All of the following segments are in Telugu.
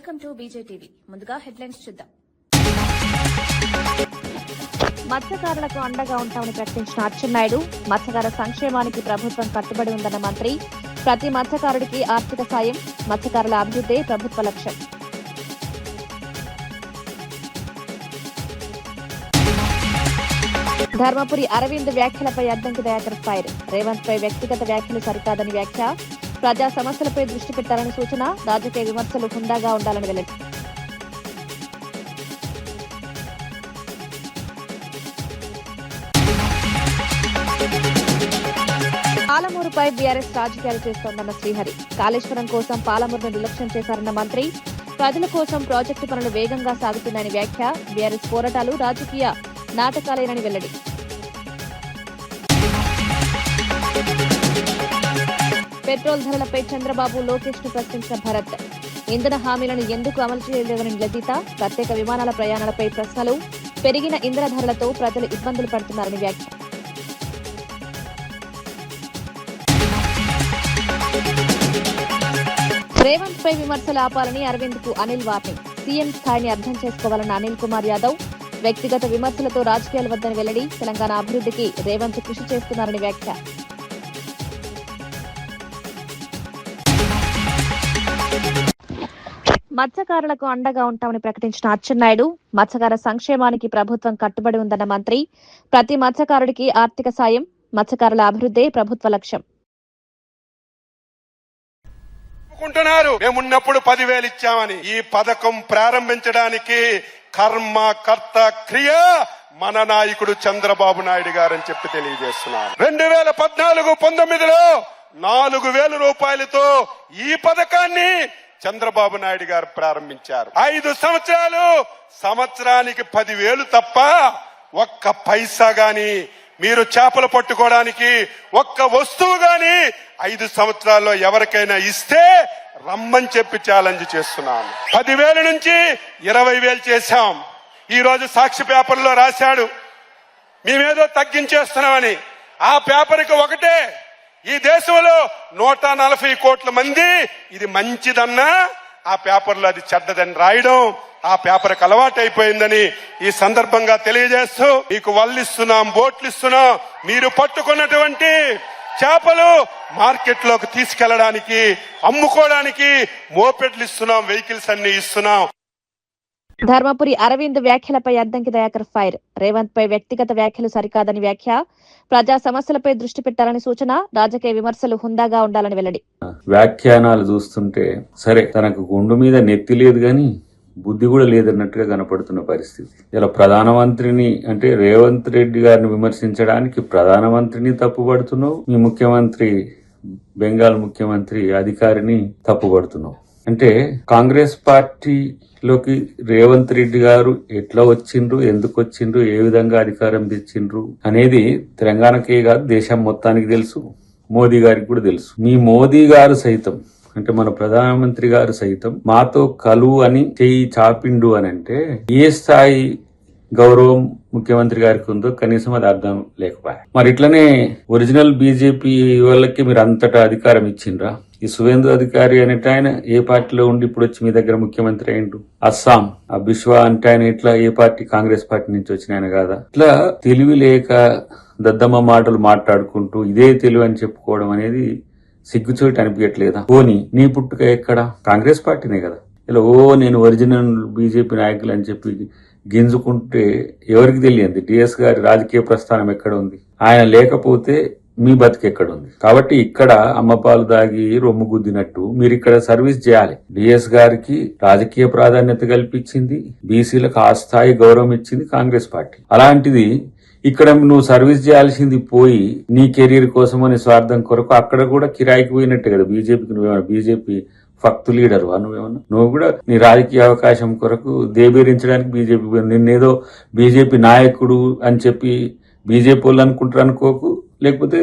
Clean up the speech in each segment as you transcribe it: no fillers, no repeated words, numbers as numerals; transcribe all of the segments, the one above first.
Welcome to బీజేటీవీ. ముందుగా హెడ్లైన్స్ చూద్దాం. మత్స్యకారులకు అండగా ఉంటామని ప్రకటించిన అచ్చెన్నాయుడు, మత్స్యకార సంక్షేమానికి ప్రభుత్వం కట్టుబడి ఉందన్న మంత్రి. ప్రతి మత్స్యకారుడికి ఆర్థిక సాయం, మత్స్యకారుల అభివృద్ధే ప్రభుత్వ లక్ష్యం. ధర్మపురి అరవింద్ వ్యాఖ్యలపై అద్దంకి దయాకర్ ఫైర్. రేవంత్ పై వ్యక్తిగత వ్యాఖ్యలు సరికాదని వ్యాఖ్య. ప్రజా సమస్యలపై దృష్టి పెట్టాలని సూచన. రాజకీయ విమర్శలు హుందాగా ఉండాలని వెల్లడి. పాలమూరుపై బీఆర్ఎస్ రాజకీయాలు చేస్తోందన్న శ్రీహరి. కాళేశ్వరం కోసం పాలమూరును నిర్లక్ష్యం చేశారన్న మంత్రి. ప్రజల కోసం ప్రాజెక్టు పనులు వేగంగా సాగుతున్నాయని వ్యాఖ్య. బీఆర్ఎస్ పోరాటాలు రాజకీయ నాటకాలేనని వెల్లడి. పెట్రోల్ ధరలపై చంద్రబాబు, లోకేష్ ను ప్రశ్నించిన భరత్. ఇంధన హామీలను ఎందుకు అమలు చేయలేదని నిలదీత. ప్రత్యేక విమానాల ప్రయాణాలపై ప్రశ్నలు. పెరిగిన ఇంధన ధరలతో ప్రజలు ఇబ్బందులు పడుతున్నారని వ్యాఖ్య. రేవంత్ పై విమర్శలు ఆపాలని అరవింద్ కు అనిల్ వార్నింగ్. సీఎం స్థాయిని అర్థం చేసుకోవాలన్న అనిల్ కుమార్ యాదవ్. వ్యక్తిగత విమర్శలతో రాజకీయాలు వద్దని వెల్లడి. తెలంగాణ అభివృద్ధికి రేవంత్ కృషి చేస్తున్నారని వ్యాఖ్య. మత్స్యకారులకు అండగా ఉంటామని ప్రకటించిన అచ్చెన్నాయుడు, మత్స్యకార సంక్షేమానికి ప్రభుత్వం కట్టుబడి ఉందన్న మంత్రి. ప్రతి మత్స్యకారుడికి ఆర్థిక సాయం, మత్స్యకారుల అభివృద్ధే ప్రభుత్వ లక్ష్యం. మేమున్నప్పుడు 10,000 ఇచ్చామని. ఈ పథకం ప్రారంభించడానికి కర్మ కర్త క్రియ మన నాయకుడు చంద్రబాబు నాయుడు గారని చెప్పి తెలియజేస్తున్నారు. 2014-19లో 4,000 రూపాయలతో ఈ పథకాన్ని చంద్రబాబు నాయుడు గారు ప్రారంభించారు. 5 సంవత్సరాలు, సంవత్సరానికి 10,000 తప్ప ఒక్క పైసా గాని, మీరు చేపలు పట్టుకోవడానికి ఒక్క వస్తువు గాని 5 సంవత్సరాల్లో ఎవరికైనా ఇస్తే రమ్మని చెప్పి ఛాలెంజ్ చేస్తున్నాను. 10,000 నుంచి 20,000 చేశాం. ఈ రోజు సాక్షి పేపర్లో రాశాడు మేమేదో తగ్గించేస్తున్నామని. ఆ పేపర్కి ఒకటే, ఈ దేశంలో 140 కోట్ల మంది ఇది మంచిదన్నా ఆ పేపర్లో అది చెడ్డదని రాయడం ఆ పేపర్కి అలవాటు అయిపోయిందని ఈ సందర్భంగా తెలియజేస్తూ, మీకు వల్లు ఇస్తున్నాం, బోట్లు ఇస్తున్నాం, మీరు పట్టుకున్నటువంటి చేపలు మార్కెట్ లోకి తీసుకెళ్లడానికి, అమ్ముకోవడానికి మోపెడ్లు ఇస్తున్నాం, వెహికల్స్ అన్ని ఇస్తున్నాం. ధర్మపురి అరవింద్ వ్యాఖ్యలపై అద్దంకి దయాకర్ ఫైర్. రేవంత్ పై వ్యక్తిగత వ్యాఖ్యలు సరికాదని వ్యాఖ్య. ప్రజా సమస్యలపై దృష్టి పెట్టాలని సూచన. రాజకీయ విమర్శలు హుందాగా ఉండాలని వెల్లడి. వ్యాఖ్యానాలు చూస్తుంటే సరే, తనకు గుండు మీద నెత్తి లేదు గాని బుద్ధి కూడా లేదన్నట్టుగా కనపడుతున్న పరిస్థితి. ఇలా ప్రధానమంత్రిని అంటే రేవంత్ రెడ్డి గారిని విమర్శించడానికి ప్రధానమంత్రిని తప్పుపడుతున్నావు, మీ ముఖ్యమంత్రి బెంగాల్ ముఖ్యమంత్రి అధికారిని తప్పుపడుతున్నావు. అంటే కాంగ్రెస్ పార్టీలోకి రేవంత్ రెడ్డి గారు ఎట్లా వచ్చిండ్రు, ఎందుకు వచ్చిండ్రు, ఏ విధంగా అధికారం తెచ్చిండ్రు అనేది తెలంగాణకే కాదు దేశం మొత్తానికి తెలుసు, మోదీ గారికి కూడా తెలుసు. మీ మోదీ గారు సైతం అంటే మన ప్రధానమంత్రి గారు సైతం మాతో కలువు అని చెయ్యి చాపిండు అని అంటే ఏ స్థాయి గౌరవం ముఖ్యమంత్రి గారికి ఉందో కనీసం అది అర్థం లేకపోయా. మరి ఇట్లనే ఒరిజినల్ బీజేపీ వాళ్ళకి మీరు అంతటా అధికారం ఇచ్చిండ్రా? ఈ సువేందు అధికారి అనేట ఆయన ఏ పార్టీలో ఉండి ఇప్పుడు వచ్చి మీ దగ్గర ముఖ్యమంత్రి అయిండు? అస్సాం ఆ బిశ్వా అంటే ఆయన ఇట్లా ఏ పార్టీ? కాంగ్రెస్ పార్టీ నుంచి వచ్చిన ఆయన కాదా? ఇట్లా తెలివి లేక దద్దమ్మ మాటలు మాట్లాడుకుంటూ ఇదే తెలివి అని చెప్పుకోవడం అనేది సిగ్గుచోటి అనిపించట్లేదా? పోనీ నీ పుట్టుక ఎక్కడ? కాంగ్రెస్ పార్టీనే కదా. ఇలా నేను ఒరిజినల్ బీజేపీ నాయకులు అని చెప్పి గింజుకుంటే ఎవరికి తెలియంది డిఎస్ గారి రాజకీయ ప్రస్థానం ఎక్కడ ఉంది? ఆయన లేకపోతే మీ బతికెక్కడుంది? కాబట్టి ఇక్కడ అమ్మపాలు దాగి రొమ్ము గుద్దినట్టు మీరు ఇక్కడ సర్వీస్ చేయాలి. డిఎస్ గారికి రాజకీయ ప్రాధాన్యత కల్పించింది, బీసీలకు ఆ స్థాయి గౌరవం ఇచ్చింది కాంగ్రెస్ పార్టీ. అలాంటిది ఇక్కడ నువ్వు సర్వీస్ చేయాల్సింది పోయి నీ కెరీర్ కోసమని స్వార్థం కొరకు అక్కడ కూడా కిరాయికి పోయినట్టే కదా బీజేపీకి. నువ్వేమన్నా బీజేపీ ఫక్తు లీడర్ నువ్వేమన్నా? నువ్వు కూడా నీ రాజకీయ అవకాశం కొరకు దేబేరించడానికి బీజేపీ పోయింది. నిన్నేదో బీజేపీ నాయకుడు అని చెప్పి బీజేపీ వాళ్ళు అనుకుంటారు అనుకోకు, లేకపోతే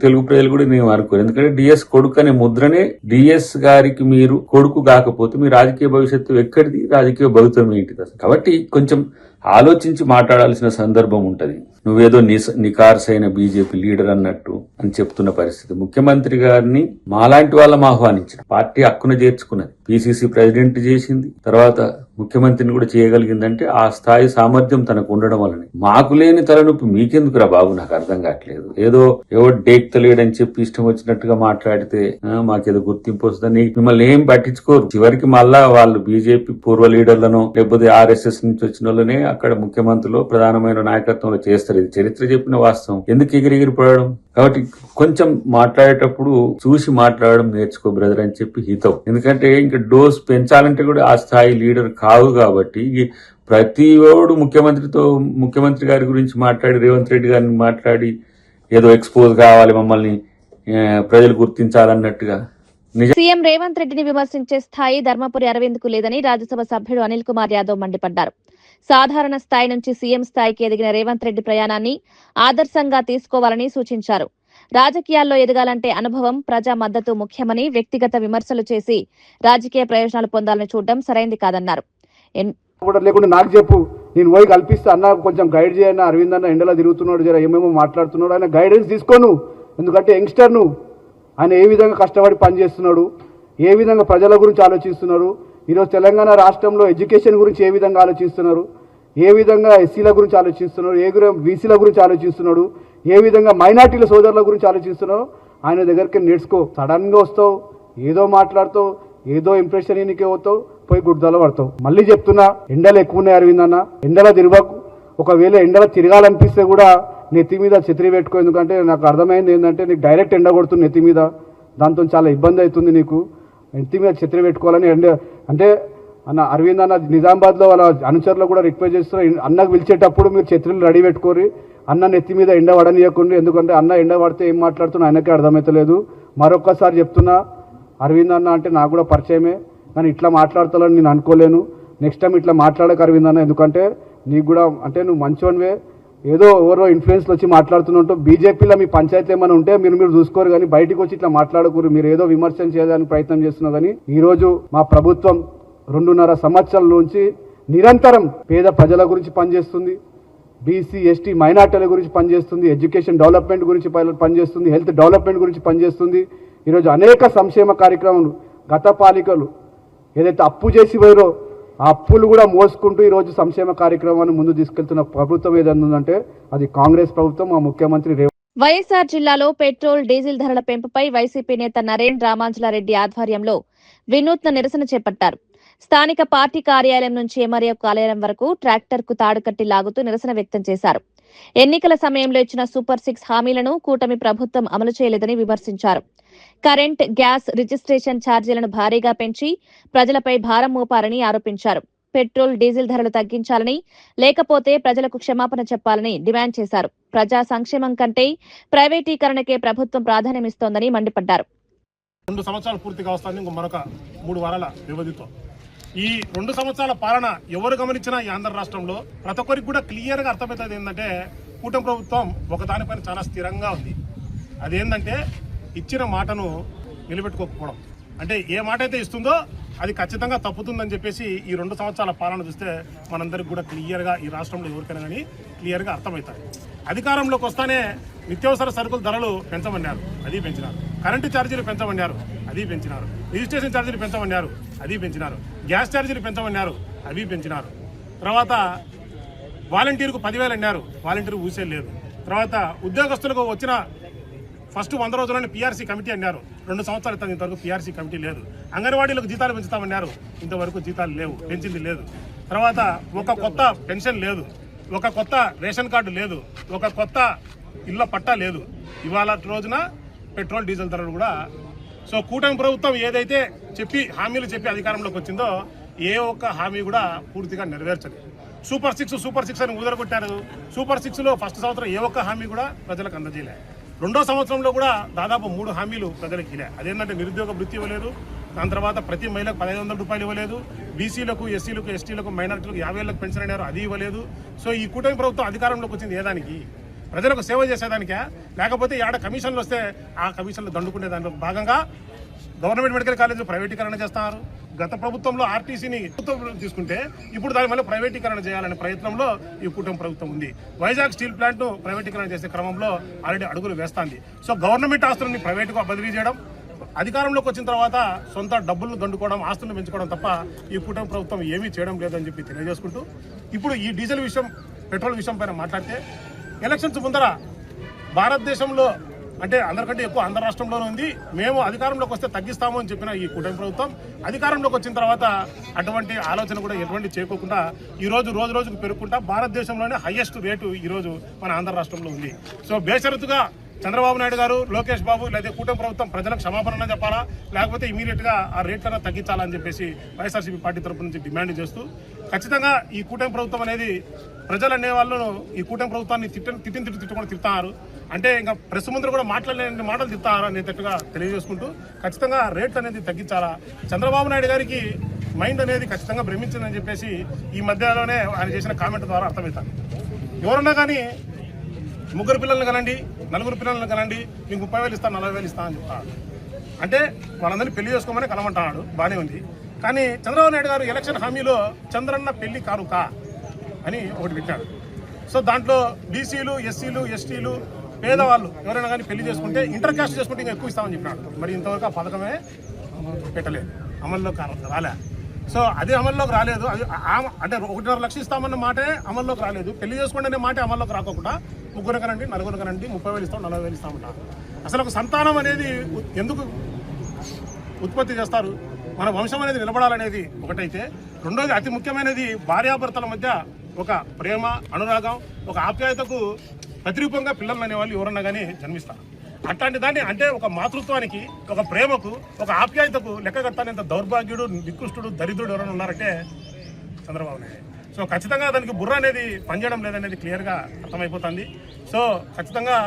తెలుగు ప్రజలు కూడా నేను అనుకోరు. ఎందుకంటే డిఎస్ కొడుకు అనే ముద్రనే, డిఎస్ గారికి మీరు కొడుకు కాకపోతే మీ రాజకీయ భవిష్యత్తు ఎక్కడిది? రాజకీయ భవిత్వం ఏంటిది? కాబట్టి కొంచెం ఆలోచించి మాట్లాడాల్సిన సందర్భం ఉంటది. నువ్వేదో నికార్సైన బీజేపీ లీడర్ అన్నట్టు అని చెప్తున్న పరిస్థితి. ముఖ్యమంత్రి గారిని మాలాంటి వాళ్ళం ఆహ్వానించిన పార్టీ హక్కున చేర్చుకున్నది, పిసిసి ప్రెసిడెంట్ చేసింది, తర్వాత ముఖ్యమంత్రిని కూడా చేయగలిగిందంటే ఆ స్థాయి సామర్థ్యం తనకు ఉండడం వల్లనే. మాకు లేని తలనొప్పి మీకెందుకురా బాబు, నాకు అర్థం కావట్లేదు. ఏదో ఎవరు డేక్తలేడని చెప్పి ఇష్టం వచ్చినట్టుగా మాట్లాడితే మాకేదో గుర్తింపు వస్తుందని మిమ్మల్ని ఏం పట్టించుకోరు. చివరికి మళ్ళా వాళ్ళు బీజేపీ పూర్వ లీడర్లను లేకపోతే ఆర్ఎస్ఎస్ నుంచి వచ్చిన వాళ్ళనే అక్కడ ముఖ్యమంత్రిలో ప్రధానమైన నాయకత్వంలో చేస్తారు. ఇది చరిత్ర చెప్పిన వాస్తవం. ఎందుకు ఎగిరిగిరిపడడం? కాబట్టి కొంచెం మాట్లాడేటప్పుడు చూసి మాట్లాడడం నేర్చుకో బ్రదర్ అని చెప్పి హితం. ఎందుకంటే ఇంకా డోస్ పెంచాలంటే కూడా ఆ స్థాయి లీడర్ కావు. కాబట్టి ప్రతి ఓడు ముఖ్యమంత్రి గారి గురించి మాట్లాడి, రేవంత్ రెడ్డి గారిని మాట్లాడి ఏదో ఎక్స్పోజ్ కావాలి, మమ్మల్ని ప్రజలు గుర్తించాలన్నట్టుగా. సీఎం రేవంత్ రెడ్డిని విమర్శించే స్థాయి ధర్మపురి అరవింద్ కు లేదని రాజ్యసభ సభ్యుడు అనిల్ కుమార్ యాదవ్ మండిపడ్డారు. సాధారణ స్థాయి నుంచి సీఎం స్థాయికి ఎదిగిన రేవంత్ రెడ్డి ప్రయాణాన్ని ఆదర్శంగా తీసుకోవాలని సూచించారు. రాజకీయాల్లో ఎదగాలంటే అనుభవం, ప్రజా మద్దతు ముఖ్యమని, వ్యక్తిగత విమర్శలు చేసి రాజకీయ ప్రయోజనాలు పొందాలని చూడడం సరైంది కాదన్నారు. లేకుండా నాకు చెప్పు, నేను పోయి కల్పిస్తా అన్న, కొంచెం గైడ్ చేయన్న, అరవింద్ అన్న ఎండలో తిరుగుతున్నాడు, జర ఏమేమో మాట్లాడుతున్నాడు, ఆయన గైడెన్స్ తీసుకోను. ఎందుకంటే యంగ్స్టర్ నువ్వు, ఆయన ఏ విధంగా కష్టపడి పనిచేస్తున్నాడు, ఏ విధంగా ప్రజల గురించి ఆలోచిస్తున్నారు, ఈరోజు తెలంగాణ రాష్ట్రంలో ఎడ్యుకేషన్ గురించి ఏ విధంగా ఆలోచిస్తున్నారు, ఏ విధంగా ఎస్సీల గురించి ఆలోచిస్తున్నారు, బీసీల గురించి ఆలోచిస్తున్నాడు, ఏ విధంగా మైనార్టీల సోదరుల గురించి ఆలోచిస్తున్నారో ఆయన దగ్గరికి నేర్చుకో. సడన్గా వస్తావు, ఏదో మాట్లాడుతావు, ఏదో ఇంప్రెషన్ నీకే పోతావు, పోయి గుడ్డలో పడతావు. మళ్ళీ చెప్తున్నా, ఎండలు ఎక్కువ ఉన్నాయి అరవింద్ అన్న, ఎండలో తిరగకు. ఒకవేళ ఎండలో తిరగాలనిపిస్తే కూడా నెత్తి మీద ఛత్రి పెట్టుకో. ఎందుకంటే నాకు అర్థమైంది ఏంటంటే నీకు డైరెక్ట్ ఎండ కొడుతుంది నెత్తి మీద, దాంతో చాలా ఇబ్బంది అవుతుంది నీకు. నెత్తి మీద ఛత్రి పెట్టుకోవాలని అంటే అన్న అరవింద్ అన్న నిజామాబాద్లో వాళ్ళ అనుచరులు కూడా రిక్వెస్ట్ చేస్తున్నారు, అన్నకు పిలిచేటప్పుడు మీరు ఛత్రిలు రెడీ పెట్టుకోరి, అన్న నెత్తి మీద ఎండ పడనీయకుండా. ఎందుకంటే అన్న ఎండ పడితే ఏం మాట్లాడుతున్నా ఆయనకే అర్థమవుతలేదు. మరొక్కసారి చెప్తున్నా, అరవింద్ అన్న అంటే నాకు కూడా పరిచయమే, కానీ ఇట్లా మాట్లాడతానని నేను అనుకోలేను. నెక్స్ట్ టైం ఇట్లా మాట్లాడక అరవింద్ అన్న, ఎందుకంటే నీకు కూడా అంటే నువ్వు మంచివనివే, ఏదో ఎవరో ఇన్ఫ్లుయెన్స్లో వచ్చి మాట్లాడుతున్నట్టు. బీజేపీలో మీ పంచాయతీ ఏమైనా ఉంటే మీరు చూసుకోరు, కానీ బయటకు వచ్చి ఇట్లా మాట్లాడకూరు. మీరు ఏదో విమర్శన చేయడానికి ప్రయత్నం చేస్తున్నారు. కానీ ఈరోజు మా ప్రభుత్వం 2.5 సంవత్సరాల నుంచి నిరంతరం పేద ప్రజల గురించి పనిచేస్తుంది, బీసీ ఎస్టీ మైనార్టీల గురించి పనిచేస్తుంది, ఎడ్యుకేషన్ డెవలప్మెంట్ గురించి పనిచేస్తుంది, హెల్త్ డెవలప్మెంట్ గురించి పనిచేస్తుంది. ఈరోజు అనేక సంక్షేమ కార్యక్రమాలు గత పాలికలు ఏదైతే అప్పు చేసి పోయారో ఆ అప్పులు కూడా మోసుకుంటూ ఈరోజు సంక్షేమ కార్యక్రమాన్ని ముందు తీసుకెళ్తున్న ప్రభుత్వం ఏదైనా ఉందంటే అది కాంగ్రెస్ ప్రభుత్వం, మా ముఖ్యమంత్రి వైఎస్ఆర్ జిల్లాలో పెట్రోల్, డీజిల్ ధరల పెంపుపై వైసీపీ నేత నరేన్ రామాంజలారెడ్డి ఆధ్వర్యంలో వినూత్న నిరసన చేపట్టారు. స్థానిక పార్టీ కార్యాలయం నుంచి ఎంఆర్ఓ కార్యాలయం వరకు ట్రాక్టర్ కు తాడు కట్టి లాగుతూ నిరసన వ్యక్తం చేశారు. ఎన్నికల సమయంలో ఇచ్చిన సూపర్ 6 హామీలను కూటమి ప్రభుత్వం అమలు చేయలేదని విమర్శించారు. కరెంట్, గ్యాస్ రిజిస్ట్రేషన్ ఛార్జీలను భారీగా పెంచి ప్రజలపై భారం మోపారని ఆరోపించారు. పెట్రోల్, డీజిల్ ధరలు తగ్గించాలని, లేకపోతే ప్రజలకు క్షమాపణ చెప్పాలని డిమాండ్ చేశారు. ప్రజా సంక్షేమం కంటే ప్రైవేటీకరణకే ప్రభుత్వం ప్రాధాన్యమిస్తోందని మండిపడ్డారు. 2 సంవత్సరాలు పూర్తిగా వస్తుంది, మరొక 3 వారాల వ్యవధితో. ఈ 2 సంవత్సరాల పాలన ఎవరు గమనించినా ఈ ఆంధ్ర రాష్ట్రంలో ప్రతి ఒక్కరికి కూడా క్లియర్గా అర్థమవుతుంది ఏంటంటే కూటమి ప్రభుత్వం ఒకదానిపైన చాలా స్థిరంగా ఉంది. అదేంటంటే ఇచ్చిన మాటను నిలబెట్టుకోకపోవడం. అంటే ఏ మాట అయితే ఇస్తుందో అది ఖచ్చితంగా తప్పుతుందని చెప్పేసి ఈ 2 సంవత్సరాల పాలన చూస్తే మనందరికి కూడా క్లియర్గా ఈ రాష్ట్రంలో ఎవరికైనా కానీ క్లియర్గా అర్థమవుతాయి. అధికారంలోకి వస్తానే నిత్యావసర సరుకుల ధరలు పెంచమన్నారు, అది పెంచినారు. కరెంటు ఛార్జీలు పెంచమన్నారు, అది పెంచినారు. రిజిస్ట్రేషన్ ఛార్జీలు పెంచమన్నారు, అది పెంచినారు. గ్యాస్ ఛార్జీలు పెంచమన్నారు, అవి పెంచినారు. తర్వాత వాలంటీర్కు 10,000 అన్నారు, వాలంటీర్ ఊసే లేదు. తర్వాత ఉద్యోగస్తులకు వచ్చిన ఫస్ట్ 100 రోజుల్లోనే పీఆర్సీ కమిటీ అన్నారు, 2 సంవత్సరాలు అవుతుంది, ఇంతవరకు పీఆర్సీ కమిటీ లేదు. అంగన్వాడీలకు జీతాలు పెంచుతామన్నారు, ఇంతవరకు జీతాలు లేవు, పెంచింది లేదు. తర్వాత ఒక కొత్త పెన్షన్ లేదు, ఒక కొత్త రేషన్ కార్డు లేదు, ఒక కొత్త ఇళ్ల పట్టా లేదు. ఇవాళ రోజున పెట్రోల్, డీజిల్ ధరలు కూడా సో కూటమి ప్రభుత్వం ఏదైతే హామీలు చెప్పి అధికారంలోకి వచ్చిందో ఏ ఒక్క హామీ కూడా పూర్తిగా నెరవేర్చదు. సూపర్ సిక్స్ అని ఊదరగొట్టారు. సూపర్ 6లో ఫస్ట్ సంవత్సరం ఏ ఒక్క హామీ కూడా ప్రజలకు అందజేయలే. 2వ సంవత్సరంలో కూడా దాదాపు 3 హామీలు ప్రజలకు ఇలే. అదేంటంటే నిరుద్యోగ వృత్తి ఇవ్వలేదు, దాని తర్వాత ప్రతి మహిళకు 1,500 రూపాయలు ఇవ్వలేదు, బీసీలకు, ఎస్సీలకు, ఎస్టీలకు, మైనార్టీలకు 50,000 పెన్షన్ అన్నారు, అది ఇవ్వలేదు. సో ఈ కూటమి ప్రభుత్వం అధికారంలోకి వచ్చింది ఏదానికి? ప్రజలకు సేవ చేసేదానికా? లేకపోతే ఏడ కమిషన్లు వస్తే ఆ కమిషన్లు దండుకునే దానిలో భాగంగా గవర్నమెంట్ మెడికల్ కాలేజీలు ప్రైవేటీకరణ చేస్తున్నారు. గత ప్రభుత్వంలో ఆర్టీసీని తీసుకుంటే ఇప్పుడు దాని మళ్ళీ ప్రైవేటీకరణ చేయాలనే ప్రయత్నంలో ఈ కూటమి ప్రభుత్వం ఉంది. వైజాగ్ స్టీల్ ప్లాంట్ ప్రైవేటీకరణ చేసే క్రమంలో ఆల్రెడీ అడుగులు వేస్తాంది. సో గవర్నమెంట్ ఆస్తులని ప్రైవేటుగా బదిలీ చేయడం, అధికారంలోకి వచ్చిన తర్వాత సొంత డబ్బులను దండుకోవడం, ఆస్తులను పెంచుకోవడం తప్ప ఈ కూటమి ప్రభుత్వం ఏమీ చేయడం లేదని చెప్పి తెలియజేసుకుంటూ, ఇప్పుడు ఈ డీజిల్ విషయం, పెట్రోల్ విషయం పైన మాట్లాడితే, ఎలక్షన్స్ ముందర భారతదేశంలో అంటే అందరికంటే ఎక్కువ ఆంధ్ర రాష్ట్రంలోనే ఉంది, మేము అధికారంలోకి వస్తే తగ్గిస్తాము అని చెప్పిన ఈ కూటమి ప్రభుత్వం అధికారంలోకి వచ్చిన తర్వాత అటువంటి ఆలోచన కూడా ఎటువంటి చేయకోకుండా ఈరోజు రోజు రోజుకు పెరుగుకుంటా భారతదేశంలోనే హైయెస్ట్ రేటు ఈరోజు మన ఆంధ్ర రాష్ట్రంలో ఉంది. సో బేషరతుగా చంద్రబాబు నాయుడు గారు, లోకేష్ బాబు లేదా కూటమి ప్రభుత్వం ప్రజలకు క్షమాపణ చెప్పాలా, లేకపోతే ఇమీడియట్ గా ఆ రేట్లను తగ్గించాలని చెప్పేసి వైఎస్ఆర్సీపీ పార్టీ తరఫు నుంచి డిమాండ్ చేస్తూ, ఖచ్చితంగా ఈ కూటమి ప్రభుత్వం అనేది ప్రజలు అనే వాళ్ళు ఈ కూటమి ప్రభుత్వాన్ని తిట్టుకొని తిడతారు. అంటే ఇంకా ప్రెస్ ముందు కూడా మాట్లాడలేని మాటలు తిడతారు అనేటట్టుగా తెలియజేసుకుంటూ, ఖచ్చితంగా రేట్ అనేది తగ్గించాలా. చంద్రబాబు నాయుడు గారికి మైండ్ అనేది ఖచ్చితంగా భ్రమించిందని చెప్పేసి ఈ మధ్యలోనే ఆయన చేసిన కామెంట్ ద్వారా అర్థమవుతారు. ఎవరన్నా కానీ ముగ్గురు పిల్లల్ని కనండి, నలుగురు పిల్లల్ని కనండి, మీకు 30,000 ఇస్తాను, 40,000 ఇస్తాను అని చెప్తాను. అంటే వాళ్ళందరినీ పెళ్లి చేసుకోమని కలమంటున్నాడు, బాగానే ఉంది. కానీ చంద్రబాబు నాయుడు గారు ఎలక్షన్ హామీలో చంద్రన్న పెళ్లి కారుకా అని ఒకటి పెట్టాడు. సో దాంట్లో బీసీలు, ఎస్సీలు, ఎస్టీలు, పేదవాళ్ళు ఎవరైనా కానీ పెళ్లి చేసుకుంటే ఇంటర్ కాస్ట్ చేసుకుంటే ఇంకా ఎక్కువ ఇస్తామని చెప్పినాడు. మరి ఇంతవరకు ఆ పథకమే పెట్టలేదు, అమల్లో రాలే. సో అది అమల్లోకి రాలేదు. అది అంటే 1.5 లక్షలు ఇస్తామన్న మాటే అమల్లోకి రాలేదు. పెళ్లి చేసుకోండి అనే మాట అమల్లోకి రాకుండా ముగ్గురు కనండి, నలుగురు కనండి, 30,000 ఇస్తాం, 40,000 ఇస్తామంటారు. అసలు ఒక సంతానం అనేది ఎందుకు ఉత్పత్తి చేస్తారు? మన వంశం అనేది నిలబడాలనేది ఒకటైతే, రెండోది అతి ముఖ్యమైనది భార్యాభర్తల మధ్య ఒక ప్రేమ, అనురాగం, ఒక ఆప్యాయతకు ప్రతిరూపంగా పిల్లలు అనేవాళ్ళు ఎవరన్నా కానీ జన్మిస్తారు. అట్లాంటి దాన్ని అంటే ఒక మాతృత్వానికి, ఒక ప్రేమకు, ఒక ఆప్యాయతకు లెక్క కట్టాలంత దౌర్భాగ్యుడు, నికృష్టుడు, దరిద్రుడు ఎవరైనా ఉన్నారంటే చంద్రబాబు నాయుడు. సో ఖచ్చితంగా దానికి బుర్ర అనేది పనిచేయడం లేదనేది క్లియర్గా అర్థమైపోతుంది. సో ఖచ్చితంగా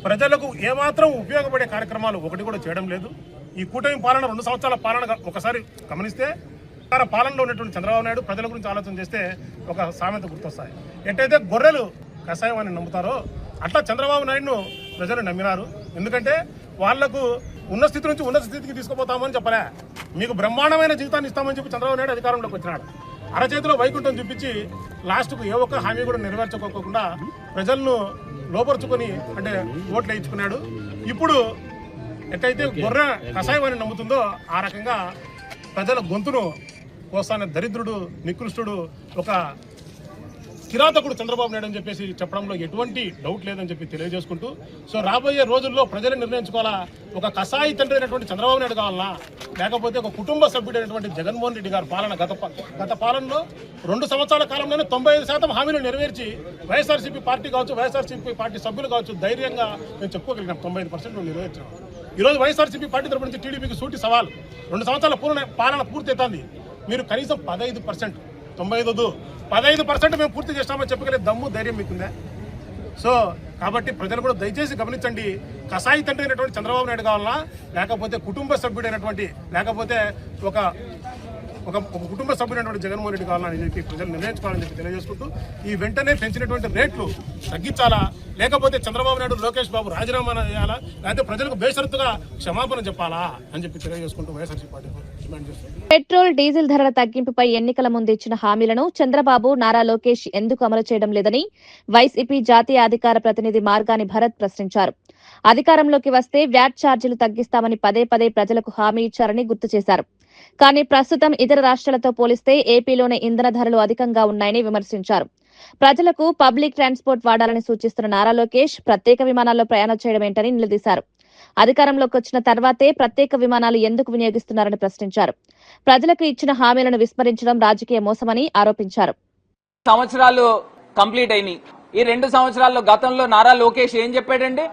ప్రజలకు ఏమాత్రం ఉపయోగపడే కార్యక్రమాలు ఒకటి కూడా చేయడం లేదు. ఈ కూటమి పాలన 2 సంవత్సరాల పాలన ఒకసారి గమనిస్తే, పాలనలో ఉన్నటువంటి చంద్రబాబు నాయుడు ప్రజల గురించి ఆలోచన చేస్తే ఒక సామెత గుర్తొస్తాయి. ఎట్టయితే గొర్రెలు కషాయం అని నమ్ముతారో అట్లా చంద్రబాబు నాయుడును ప్రజలు నమ్మినారు. ఎందుకంటే వాళ్లకు ఉన్న స్థితి నుంచి ఉన్నత స్థితికి తీసుకుపోతామని చెప్పలే, మీకు బ్రహ్మాండమైన జీవితాన్ని ఇస్తామని చెప్పి చంద్రబాబు నాయుడు అధికారంలోకి వచ్చినాడు. అరచేతిలో వైకుంఠం చూపించి లాస్ట్కు ఏ ఒక్క హామీ కూడా నెరవేర్చుకోకుండా ప్రజలను లోపరుచుకొని అంటే ఓట్లు వేయించుకున్నాడు. ఇప్పుడు ఎట్టయితే గొర్రె కషాయం అని నమ్ముతుందో ఆ రకంగా ప్రజల గొంతును కోస్తానే దరిద్రుడు, నికృష్టుడు, ఒక కిరాతకుడు చంద్రబాబు నాయుడు అని చెప్పేసి చెప్పడంలో ఎటువంటి డౌట్ లేదని చెప్పి తెలియజేసుకుంటూ, సో రాబోయే రోజుల్లో ప్రజలు నిర్ణయించుకోవాలా, ఒక కషాయి తండ్రి అయినటువంటి చంద్రబాబు నాయుడు కావాలా, లేకపోతే ఒక కుటుంబ సభ్యుడైనటువంటి జగన్మోహన్ రెడ్డి గారి పాలన. గత పాలనలో 2 సంవత్సరాల కాలంలోనే 95% హామీలు నెరవేర్చి వైఎస్ఆర్సీపీ పార్టీ కావచ్చు, వైఎస్ఆర్సీపీ పార్టీ సభ్యులు కావచ్చు, ధైర్యంగా మేము చెప్పుకోగలిగినాం 95% నెరవేర్చాం. ఈరోజు వైఎస్ఆర్సీపీ పార్టీ తరపు నుంచి టీడీపీకి సూటి సవాల్, 2 సంవత్సరాల పాలన పూర్తి అవుతుంది, మీరు కనీసం 15%, 15% మేము పూర్తి చేస్తామని చెప్పగలిగే దమ్ము, ధైర్యం మీకుందా? సో కాబట్టి ప్రజలు కూడా దయచేసి గమనించండి, కషాయి తండ్రి అయినటువంటి చంద్రబాబు నాయుడు కావాలన్నా, లేకపోతే కుటుంబ సభ్యుడైనటువంటి, లేకపోతే ఒక కుటుంబ సభ్యుడైనటువంటి జగన్మోహన్ రెడ్డి కావాలని చెప్పి ప్రజలు నిర్ణయించుకోవాలని చెప్పి తెలియజేసుకుంటూ, ఈ వెంటనే పెంచినటువంటి రేట్లు తగ్గించాలా, లేకపోతే చంద్రబాబు నాయుడు, లోకేష్ బాబు రాజీనామా చేయాలా, లేకపోతే ప్రజలకు బేషరతుగా క్షమాపణ చెప్పాలా అని చెప్పి తెలియజేసుకుంటూ వైఎస్ఆర్సీపీ పార్టీ డిమాండ్ చేస్తుంది. పెట్రోల్, డీజిల్ ధరల తగ్గింపుపై ఎన్నికల ముందు ఇచ్చిన హామీలను చంద్రబాబు, నారా లోకేష్ ఎందుకు అమలు చేయడం లేదని వైసీపీ జాతీయ అధికార ప్రతినిధి మార్గాని భరత్ ప్రశ్నించారు. అధికారంలోకి వస్తే వ్యాట్ ఛార్జీలు తగ్గిస్తామని పదే ప్రజలకు హామీ ఇచ్చారని గుర్తు చేశారు. కానీ ప్రస్తుతం ఇతర రాష్ట్రాలతో పోలిస్తే ఏపీలోనే ఇంధన ధరలు అధికంగా ఉన్నాయని విమర్శించారు. ప్రజలకు పబ్లిక్ ట్రాన్స్పోర్ట్ వాడాలని సూచిస్తున్న నారా లోకేష్ ప్రత్యేక విమానాల్లో ప్రయాణం చేయడం ఏంటని నిలదీశారు. అధికారంలోకి వచ్చిన తర్వాతే ప్రత్యేక విమానాలు ఎందుకు వినియోగిస్తున్నారని ప్రశ్నించారు. ప్రజలకు ఇచ్చిన హామీలను విస్మరించడం రాజకీయ మోసమని ఆరోపించారు. సంవత్సరాలు కంప్లీట్ అయినాయి. ఈ 2 సంవత్సరాల్లో గతంలో నారా లోకేష్ ఏం చెప్పాడండి?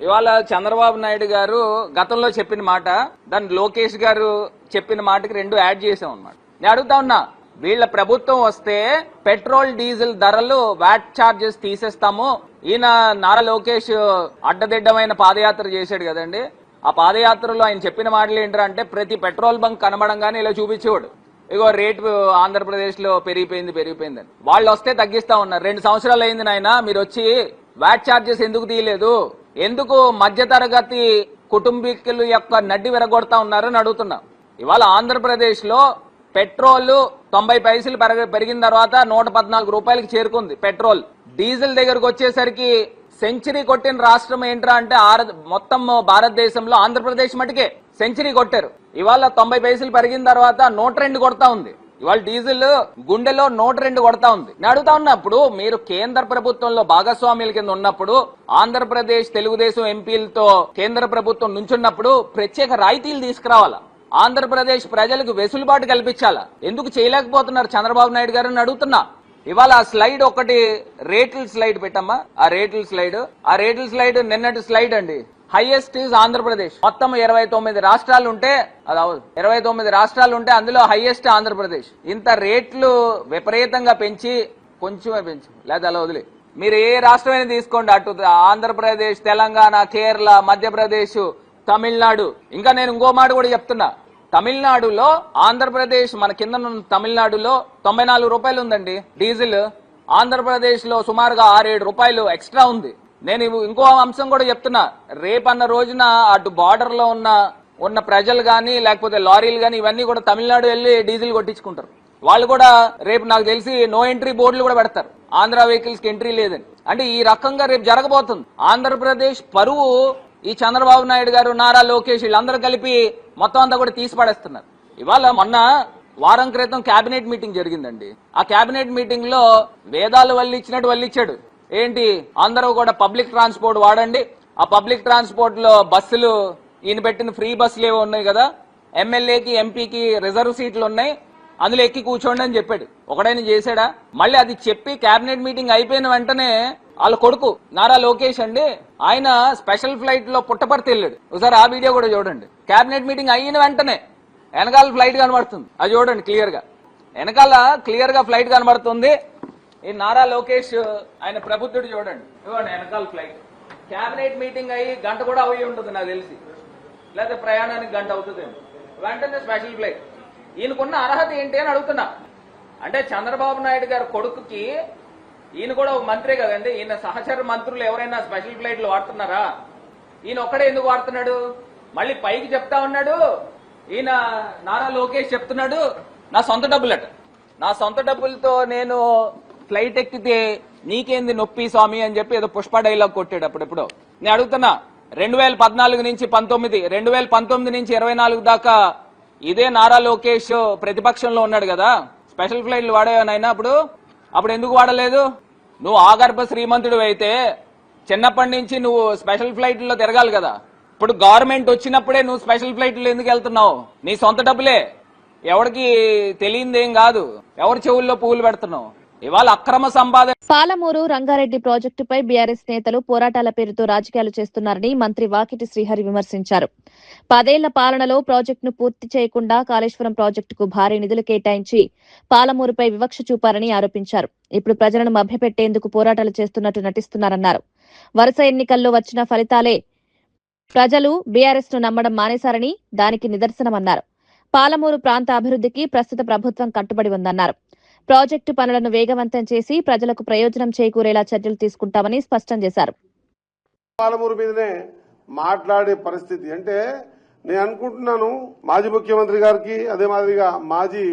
ఇవాళ చంద్రబాబు నాయుడు గారు గతంలో చెప్పిన మాట, దాన్ని లోకేష్ గారు చెప్పిన మాటకి 2 యాడ్ చేసాం అన్నమాట. నేను అడుగుతా ఉన్నా, వీళ్ళ ప్రభుత్వం వస్తే పెట్రోల్, డీజిల్ ధరలు వ్యాట్ ఛార్జెస్ తీసేస్తాము. ఈయన నారా లోకేష్ అడ్డదిడ్డమైన పాదయాత్ర చేశాడు కదండి. ఆ పాదయాత్రలో ఆయన చెప్పిన మాటలు ఏంటంటే, ప్రతి పెట్రోల్ బంక్ కనబడంగానే ఇలా చూపించేవాడు, ఇగో రేటు ఆంధ్రప్రదేశ్ లో పెరిగిపోయిందని. వాళ్ళు వస్తే తగ్గిస్తా ఉన్నారు. 2 సంవత్సరాలు అయింది నాయన, మీరు వచ్చి వ్యాట్ ఛార్జెస్ ఎందుకు తీయలేదు? ఎందుకు మధ్యతరగతి కుటుంబీకుల యొక్క నడ్డి విరగొడతా ఉన్నారని అడుగుతున్నా. ఇవాళ ఆంధ్రప్రదేశ్ లో పెట్రోల్ 90 పైసలు పెరిగిన తర్వాత 114 రూపాయలకి చేరుకుంది పెట్రోల్. డీజిల్ దగ్గరకు వచ్చేసరికి సెంచరీ కొట్టిన రాష్ట్రం ఏంట్రా అంటే మొత్తం భారతదేశంలో ఆంధ్రప్రదేశ్ మటుకే సెంచరీ కొట్టారు. ఇవాళ 90 పైసలు పెరిగిన తర్వాత 102 కొడతా ఉంది. ఇవాళ డీజిల్ గుండెలో 102 కొడతా ఉంది. నేను అడుగుతా ఉన్నప్పుడు మీరు కేంద్ర ప్రభుత్వంలో భాగస్వామ్యుల కింద ఉన్నప్పుడు ఆంధ్రప్రదేశ్ తెలుగుదేశం ఎంపీలతో కేంద్ర ప్రభుత్వం నుంచున్నప్పుడు ప్రత్యేక రాయితీలు తీసుకురావాలా, ఆంధ్రప్రదేశ్ ప్రజలకు వెసులుబాటు కల్పించాలా, ఎందుకు చేయలేకపోతున్నారు చంద్రబాబు నాయుడు గారు అని అడుగుతున్నా. ఇవాళ ఆ స్లైడ్ ఒకటి రేట్ల స్లైడ్ పెట్టమ్మా. ఆ రేట్ల స్లైడ్ నిన్నటి స్లైడ్ అండి. Highest is Andhra Pradesh. మొత్తం 29 రాష్ట్రాలు ఉంటే 29 రాష్ట్రాలు ఉంటే అందులో హైయెస్ట్ ఆంధ్రప్రదేశ్. ఇంత రేట్లు విపరీతంగా పెంచి కొంచెమే పెంచు లేదా అలా వదిలే. మీరు ఏ రాష్ట్రమైనా తీసుకోండి, అటు ఆంధ్రప్రదేశ్, తెలంగాణ, కేరళ, మధ్యప్రదేశ్, తమిళనాడు. ఇంకా నేను ఇంకో మాట కూడా చెప్తున్నా, తమిళనాడులో ఆంధ్రప్రదేశ్ మన కింద తమిళనాడులో 94 రూపాయలు ఉందండి డీజిల్. ఆంధ్రప్రదేశ్ లో సుమారుగా 6-7 రూపాయలు ఎక్స్ట్రా ఉంది. నేను ఇంకో అంశం కూడా చెప్తున్నా, రేపన్న రోజున అటు బార్డర్ లో ఉన్న ప్రజలు గానీ లేకపోతే లారీలు గానీ ఇవన్నీ కూడా తమిళనాడు వెళ్లి డీజిల్ కొట్టించుకుంటారు. వాళ్ళు కూడా రేపు నాకు తెలిసి నో ఎంట్రీ బోర్డులు కూడా పెడతారు, ఆంధ్ర వెహికల్స్ కి ఎంట్రీ లేదని. అంటే ఈ రకంగా రేపు జరగబోతుంది. ఆంధ్రప్రదేశ్ పరువు ఈ చంద్రబాబు నాయుడు గారు, నారా లోకేష్ వీళ్ళందరూ కలిపి మొత్తం అంతా కూడా తీసి పడేస్తున్నారు. ఇవాళ మొన్న వారం క్రితం కేబినెట్ మీటింగ్ జరిగిందండి. ఆ కేబినెట్ మీటింగ్ లో వేదాలు వల్లిచ్చాడు. ఏంటి, అందరూ కూడా పబ్లిక్ ట్రాన్స్పోర్ట్ వాడండి. ఆ పబ్లిక్ ట్రాన్స్పోర్ట్ లో బస్సులు, ఈయన పెట్టిన ఫ్రీ బస్సులు ఏవో ఉన్నాయి కదా, ఎమ్మెల్యేకి ఎంపీకి రిజర్వ్ సీట్లు ఉన్నాయి, అందులో ఎక్కి కూర్చోండి అని చెప్పాడు. ఒకడైనా చేశాడా? మళ్ళీ అది చెప్పి కేబినెట్ మీటింగ్ అయిపోయిన వెంటనే వాళ్ళ కొడుకు నారా లోకేష్ అండి, ఆయన స్పెషల్ ఫ్లైట్ లో పుట్టపర్తి వెళ్ళాడు. ఒకసారి ఆ వీడియో కూడా చూడండి. కేబినెట్ మీటింగ్ అయిన వెంటనే వెనకాల ఫ్లైట్ కనబడుతుంది, అది చూడండి క్లియర్ గా. వెనకాల క్లియర్ గా ఫ్లైట్ కనబడుతుంది. ఈ నారా లోకేష్ ఆయన ప్రబుద్ధుడు చూడండి, ఇవ్వండి వెనకాల ఫ్లైట్. కేబినెట్ మీటింగ్ అయ్యి గంట కూడా అవి ఉంటుంది నాకు తెలిసి, లేదా ప్రయాణానికి గంట అవుతుంది. వెంటనే స్పెషల్ ఫ్లైట్. ఈయనకున్న అర్హత ఏంటి అని అడుగుతున్నా. అంటే చంద్రబాబు నాయుడు గారి కొడుకుకి, ఈయన కూడా ఒక మంత్రే కదండి, ఈయన సహచర మంత్రులు ఎవరైనా స్పెషల్ ఫ్లైట్లు వాడుతున్నారా? ఈయన ఒక్కడే ఎందుకు వాడుతున్నాడు? మళ్ళీ పైకి చెప్తా ఉన్నాడు ఈయన నారా లోకేష్, చెప్తున్నాడు నా సొంత డబ్బులట, నా సొంత డబ్బులతో నేను ఫ్లైట్ ఎక్కితే నీకేంది నొప్పి స్వామి అని చెప్పి ఏదో పుష్ప డైలాగ్ కొట్టాడు అప్పుడెప్పుడు. నేను అడుగుతున్నా, 2014 నుంచి 19, 2019 నుంచి 24 దాకా ఇదే నారా లోకేష్ ప్రతిపక్షంలో ఉన్నాడు కదా, స్పెషల్ ఫ్లైట్లు వాడేవనైనా అప్పుడు ఎందుకు వాడలేదు? నువ్వు ఆగర్భ శ్రీమంతుడు అయితే చిన్నప్పటి నుంచి నువ్వు స్పెషల్ ఫ్లైట్లో తిరగాలి కదా. ఇప్పుడు గవర్నమెంట్ వచ్చినప్పుడే నువ్వు స్పెషల్ ఫ్లైట్లో ఎందుకు వెళ్తున్నావు? నీ సొంత డబ్బులే, ఎవరికి తెలియందేం కాదు, ఎవరి చెవుల్లో పువ్వులు పెడుతున్నావు. ఇవాళ అక్రమ సంపాదన. పాలమూరు రంగారెడ్డి ప్రాజెక్టుపై బీఆర్ఎస్ నేతలు పోరాటాల పేరుతో రాజకీయాలు చేస్తున్నారని మంత్రి వాకిటి శ్రీహరి విమర్శించారు. 10 ఏళ్ల పాలనలో ప్రాజెక్టును పూర్తి చేయకుండా కాళేశ్వరం ప్రాజెక్టుకు భారీ నిధులు కేటాయించి పాలమూరుపై వివక్ష చూపారని ఆరోపించారు. ఇప్పుడు ప్రజలను మభ్యపెట్టేందుకు పోరాటాలు చేస్తున్నట్టు నటిస్తున్నారన్నారు. వరుస ఎన్నికల్లో వచ్చిన ఫలితాలే ప్రజలు బీఆర్ఎస్ ను నమ్మడం మానేశారని దానికి నిదర్శనమన్నారు. పాలమూరు ప్రాంత అభివృద్ధికి ప్రస్తుత ప్రభుత్వం కట్టుబడి ఉందన్నారు. ప్రాజెక్టు పనులను వేగవంతం చేసి ప్రజలకు ప్రయోజనం చేకూరేలా చర్యలు తీసుకుంటామని స్పష్టం చేశారు. పాలమూరు మీదనే మాట్లాడే పరిస్థితి అంటే నేను అనుకుంటున్నాను, మాజీ ముఖ్యమంత్రి గారికి అదే మాదిరిగా మాజీ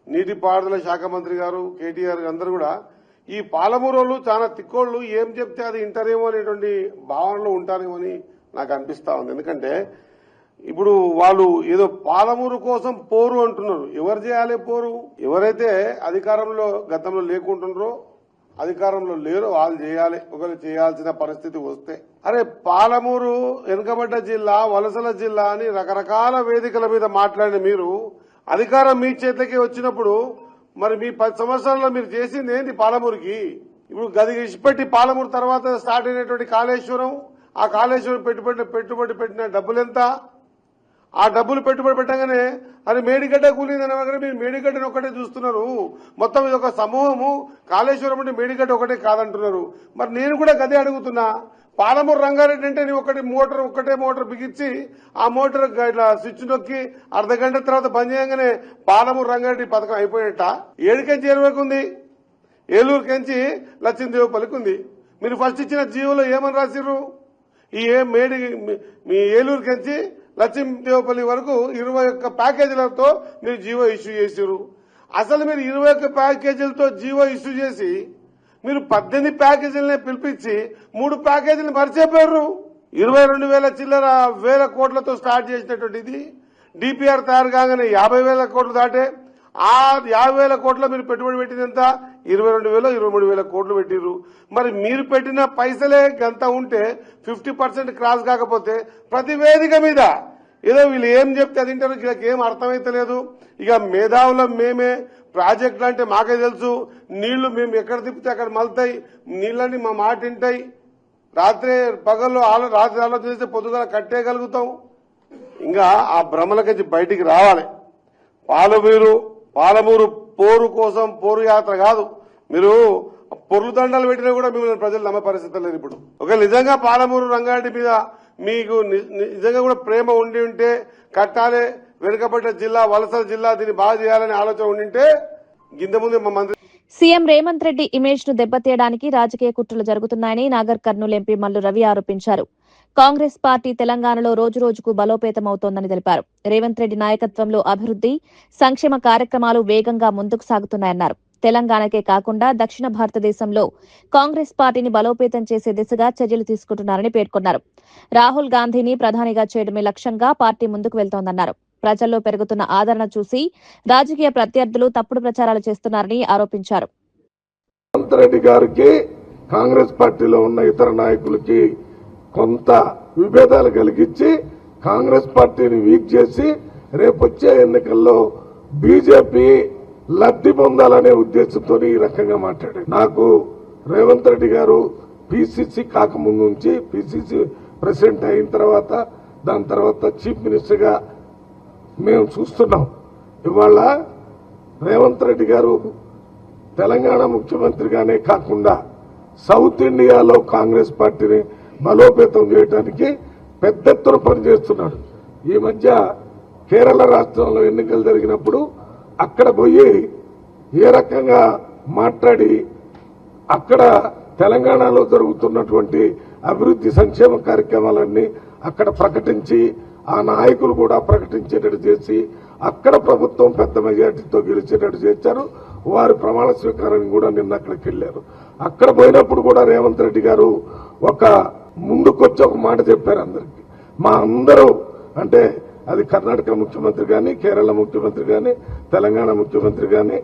నీటిపారుదల శాఖ మంత్రి గారు కేటీఆర్ అందరూ కూడా ఈ పాలమూరు వాళ్ళు చాలా తిక్కోళ్లు, ఏం చెప్తే అది ఇంటారేమో అనేటువంటి భావనలో ఉంటారేమో అని నాకు అనిపిస్తా ఉంది. ఎందుకంటే ఇప్పుడు వాళ్ళు ఏదో పాలమూరు కోసం పోరు అంటున్నారు. ఎవరు చేయాలి పోరు? ఎవరైతే అధికారంలో గతంలో లేకుంటున్నారో, అధికారంలో లేరో వాళ్ళు చేయాలి. ఒకరు చేయాల్సిన పరిస్థితి వస్తే, అరే పాలమూరు వెనుకబడ్డ జిల్లా, వలసల జిల్లా అని రకరకాల వేదికల మీద మాట్లాడిన మీరు అధికారం మీ చేతికి వచ్చినప్పుడు మరి మీ 10 సంవత్సరాల్లో మీరు చేసింది ఏంది పాలమూరుకి? ఇప్పుడు గది ఇచ్చిపెట్టి పాలమూరు తర్వాత స్టార్ట్ అయినటువంటి కాళేశ్వరం, ఆ కాళేశ్వరం పెట్టుబడి పెట్టిన డబ్బులు ఎంత? ఆ డబ్బులు పెట్టుబడి పెట్టగానే అది మేడిగడ్డ కూలిందనగానే మీరు మేడిగడ్డని ఒకటే చూస్తున్నారు. మొత్తం ఇది ఒక సమూహము, కాళేశ్వరం అంటే మేడిగడ్డ ఒకటే కాదంటున్నారు. మరి నేను కూడా గదే అడుగుతున్నా, పాలమూరు రంగారెడ్డి అంటే నీ ఒకటే మోటార్ బిగించి ఆ మోటార్ ఇట్లా స్విచ్ నొక్కి అర్ధగంట తర్వాత బంద్ చేయగానే పాలమూరు రంగారెడ్డి పథకం అయిపోయేట. ఏడుకెంచి ఏరువైకుంది, ఏలూరుకెంచి లచ్చిందేవుపల్లికి ఉంది. మీరు ఫస్ట్ ఇచ్చిన జీవోలో ఏమని రాసిర్రు? ఈ మీ ఏలూరు కంచి లక్ష్మీదేవపల్లి వరకు 21 ప్యాకేజీలతో మీరు జీవో ఇష్యూ చేశారు. అసలు మీరు 21 ప్యాకేజీలతో జీవో ఇష్యూ చేసి మీరు 18 ప్యాకేజీలనే పిలిపించి 3 ప్యాకేజీలు మర్చిపోయారు. 22,000 చిల్లర వేల కోట్లతో స్టార్ట్ చేసినటువంటిది డిపిఆర్ తయారు కాగానే 50,000 కోట్లు దాటే. ఆ 50,000 కోట్ల మీరు పెట్టుబడి పెట్టినంత 22,000 23,000 కోట్లు పెట్టిర్రు. మరి మీరు పెట్టిన పైసలే గంత ఉంటే 50% క్రాస్ కాకపోతే ప్రతి వేదిక మీద ఏదో వీళ్ళు ఏం చెప్తే అది వింటారు. వీళ్ళకి ఏం అర్థమైతలేదు. ఇక మేధావులం మేమే, ప్రాజెక్టులు అంటే మాకే తెలుసు, నీళ్లు మేము ఎక్కడ తిప్పితే అక్కడ మలుతాయి, నీళ్ళని మా మాట వింటాయి, రాత్రి పగల్లో రాత్రి ఆలోచన చేస్తే పొద్దుగా కట్టేయగలుగుతాం. ఇంకా ఆ భ్రమలకి బయటికి రావాలి. పాలమూరు పోరు కోసం పోరు యాత్ర కాదు. మీరు పొర్లు దండాలు పెట్టినా కూడా మిమ్మల్ని ప్రజలు నమ్మే పరిస్థితి లేదు. ఇప్పుడు ఒక నిజంగా పాలమూరు రంగారెడ్డి మీద మీకు నిజంగా కూడా ప్రేమ ఉండి ఉంటే, కట్టాలే, వెనుకబడ్డ జిల్లా, వలస జిల్లా, దీన్ని బాగా చేయాలనే ఆలోచన ఉండింటే ఇంతకుముందు మా మంత్రి సీఎం రేవంత్ రెడ్డి ఇమేజ్ ను దెబ్బతీయడానికి రాజకీయ కుట్రలు జరుగుతున్నాయని నాగర్ కర్నూలు ఎంపీ మల్లు రవి ఆరోపించారు. కాంగ్రెస్ పార్టీ తెలంగాణలో రోజురోజుకు బలోపేతమవుతోందని తెలిపారు. రేవంత్ రెడ్డి నాయకత్వంలో అభివృద్ది, సంక్షేమ కార్యక్రమాలు వేగంగా ముందుకు సాగుతున్నాయన్నారు. తెలంగాణకే కాకుండా దక్షిణ భారతదేశంలో కాంగ్రెస్ పార్టీని బలోపేతం చేసే దిశగా చర్యలు తీసుకుంటున్నారని పేర్కొన్నారు. రాహుల్ గాంధీని ప్రధానిగా చేయడమే లక్ష్యంగా పార్టీ ముందుకు వెళ్తోందన్నారు. ప్రజల్లో పెరుగుతున్న ఆదరణ చూసి రాజకీయ ప్రత్యర్థులు తప్పుడు ప్రచారాలు చేస్తున్నారని ఆరోపించారు. రేవంత్ రెడ్డి గారికి కాంగ్రెస్ పార్టీలో ఉన్న ఇతర నాయకులకి కొంత విభేదాలు కలిగించి కాంగ్రెస్ పార్టీని వీక్ చేసి రేపొచ్చే ఎన్నికల్లో బీజేపీ లబ్ధి పొందాలనే ఉద్దేశంతో ఈ రకంగా మాట్లాడారు. నాకు రేవంత్ రెడ్డి గారు పిసిసి కాకముందు నుంచి పిసిసి ప్రెసిడెంట్ అయిన తర్వాత, దాని తర్వాత చీఫ్ మినిస్టర్ గా మేము చూస్తున్నాం. ఇవాళ రేవంత్ రెడ్డి గారు తెలంగాణ ముఖ్యమంత్రిగానే కాకుండా సౌత్ ఇండియాలో కాంగ్రెస్ పార్టీని బలోపేతం చేయడానికి పెద్ద ఎత్తున పనిచేస్తున్నాడు. ఈ మధ్య కేరళ రాష్ట్రంలో ఎన్నికలు జరిగినప్పుడు అక్కడ పోయి ఏ రకంగా మాట్లాడి అక్కడ తెలంగాణలో జరుగుతున్నటువంటి అభివృద్ధి సంక్షేమ కార్యక్రమాలన్నీ అక్కడ ప్రకటించి ఆ నాయకులు కూడా ప్రకటించేటట్టు చేసి అక్కడ ప్రభుత్వం పెద్ద మెజార్టీతో గెలిచేటట్టు చేశారు. వారి ప్రమాణ స్వీకారం కూడా నిన్న అక్కడికి వెళ్లారు. అక్కడ పోయినప్పుడు కూడా రేవంత్ రెడ్డి గారు ఒక ముందుకొచ్చి ఒక మాట చెప్పారు అందరికీ. మా అందరూ అంటే అది కర్ణాటక ముఖ్యమంత్రి కానీ, కేరళ ముఖ్యమంత్రి కానీ, తెలంగాణ ముఖ్యమంత్రి కానీ,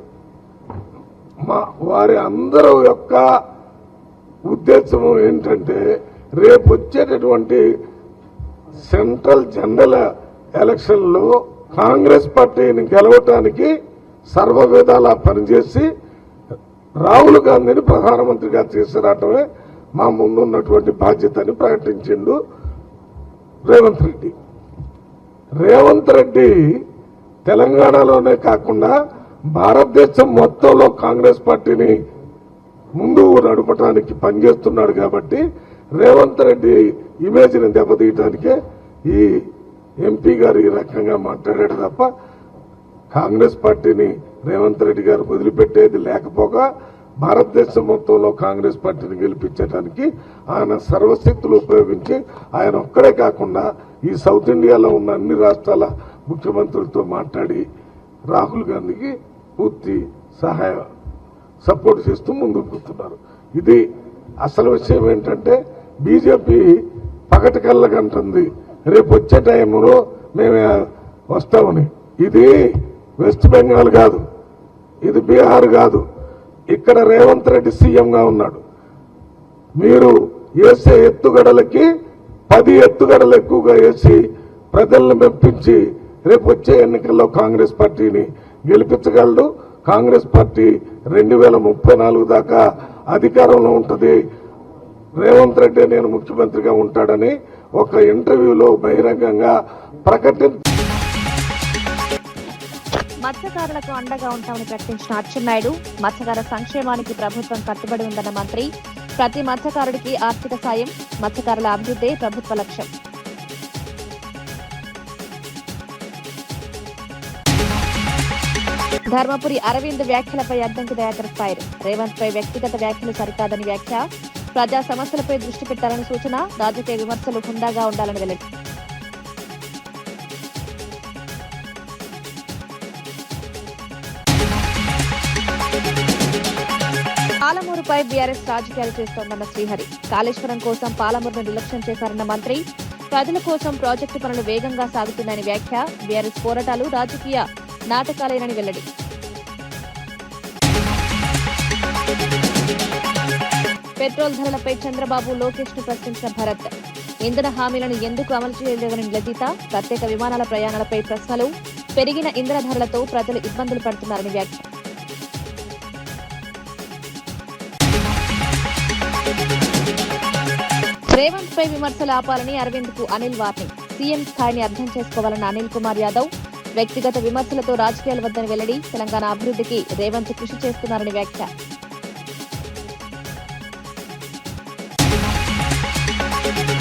వారి అందరూ యొక్క ఉద్దేశం ఏంటంటే రేపు వచ్చేటటువంటి సెంట్రల్ జనరల్ ఎలక్షన్ లో కాంగ్రెస్ పార్టీని గెలవటానికి సర్వ విధాలా పనిచేసి రాహుల్ గాంధీని ప్రధానమంత్రిగా తీసుకురావటమే మా ముందున్నటువంటి బాధ్యత అని ప్రకటించిండు రేవంత్ రెడ్డి. రేవంత్ రెడ్డి తెలంగాణలోనే కాకుండా భారతదేశం మొత్తంలో కాంగ్రెస్ పార్టీని ముందుకు నడపడానికి పనిచేస్తున్నాడు. కాబట్టి రేవంత్ రెడ్డి ఇమేజ్ ని దెబ్బతీయడానికే ఈ ఎంపీ గారు ఈ రకంగా మాట్లాడాడు తప్ప కాంగ్రెస్ పార్టీని రేవంత్ రెడ్డి గారు వదిలిపెట్టేది లేకపోగా భారతదేశం మొత్తంలో కాంగ్రెస్ పార్టీని గెలిపించడానికి ఆయన సర్వశక్తులు ఉపయోగించి ఆయన ఒక్కడే కాకుండా ఈ సౌత్ ఇండియాలో ఉన్న అన్ని రాష్ట్రాల ముఖ్యమంత్రులతో మాట్లాడి రాహుల్ గాంధీకి పూర్తి సపోర్ట్ చేస్తూ ముందుకు పోతున్నారు. ఇది అసలు విషయం ఏంటంటే బీజేపీ పగటి కళ్ళకంటుంది రేపు వచ్చే టైంలో మేమే వస్తామని. ఇది వెస్ట్ బెంగాల్ కాదు, ఇది బీహార్ కాదు. ఇక్కడ రేవంత్ రెడ్డి సీఎంగా ఉన్నాడు. మీరు వేసే ఎత్తుగడలకి 10 ఎత్తుగడలు ఎక్కువగా వేసి ప్రజలను మెప్పించి రేపు వచ్చే ఎన్నికల్లో కాంగ్రెస్ పార్టీని గెలిపించగలడు. కాంగ్రెస్ పార్టీ 2034 దాకా అధికారంలో ఉంటుంది. రేవంత్ రెడ్డి నేను ముఖ్యమంత్రిగా ఉంటాడని ఒక ఇంటర్వ్యూలో బహిరంగంగా మత్స్యకారులకు అండగా ఉంటామని ప్రకటించిన అచ్చెన్నాయుడు, మత్స్యకార సంక్షేమానికి ప్రభుత్వం కట్టుబడి ఉందన్న మంత్రి. ప్రతి మత్స్యకారుడికి ఆర్థిక సాయం, మత్స్యకారుల అభివృద్ధే ప్రభుత్వ లక్ష్యం. ధర్మపురి అరవింద్ వ్యాఖ్యలపై అద్దంకి దయాకర్ ఫైర్. రేవంత్ పై వ్యక్తిగత వ్యాఖ్యలు సరికాదని వ్యాఖ్య. ప్రజా సమస్యలపై దృష్టి పెట్టాలని సూచన. రాజకీయ విమర్శలు హుందాగా ఉండాలని వెల్లడి. పాలమూరుపై బీఆర్ఎస్ రాజకీయాలు చేస్తోందన్న శ్రీహరి. కాళేశ్వరం కోసం పాలమూరును నిర్లక్ష్యం చేశారన్న మంత్రి. ప్రజల కోసం ప్రాజెక్టు పనులు వేగంగా సాగుతున్నాయని వ్యాఖ్య. బీఆర్ఎస్ పోరాటాలు రాజకీయ నాటకాలేనని వెల్లడి. పెట్రోల్ ధరలపై చంద్రబాబు, లోకేష్ ను ప్రశ్నించిన భరత్. ఇంధన హామీలను ఎందుకు అమలు చేయలేదని నిలదీత. ప్రత్యేక విమానాల ప్రయాణాలపై ప్రశ్నలు. పెరిగిన ఇంధన ధరలతో ప్రజలు ఇబ్బందులు పడుతున్నారని వ్యాఖ్య. రేవంత్ పై విమర్శలు ఆపాలని అరవింద్ కు అనిల్ వార్నింగ్. సీఎం స్థాయిని అర్థం చేసుకోవాలన్న అనిల్ కుమార్ యాదవ్. వ్యక్తిగత విమర్శలతో రాజకీయాలు వద్దని వెల్లడి. తెలంగాణ అభివృద్ధికి రేవంత్ కృషి చేస్తున్నారని వ్యాఖ్య.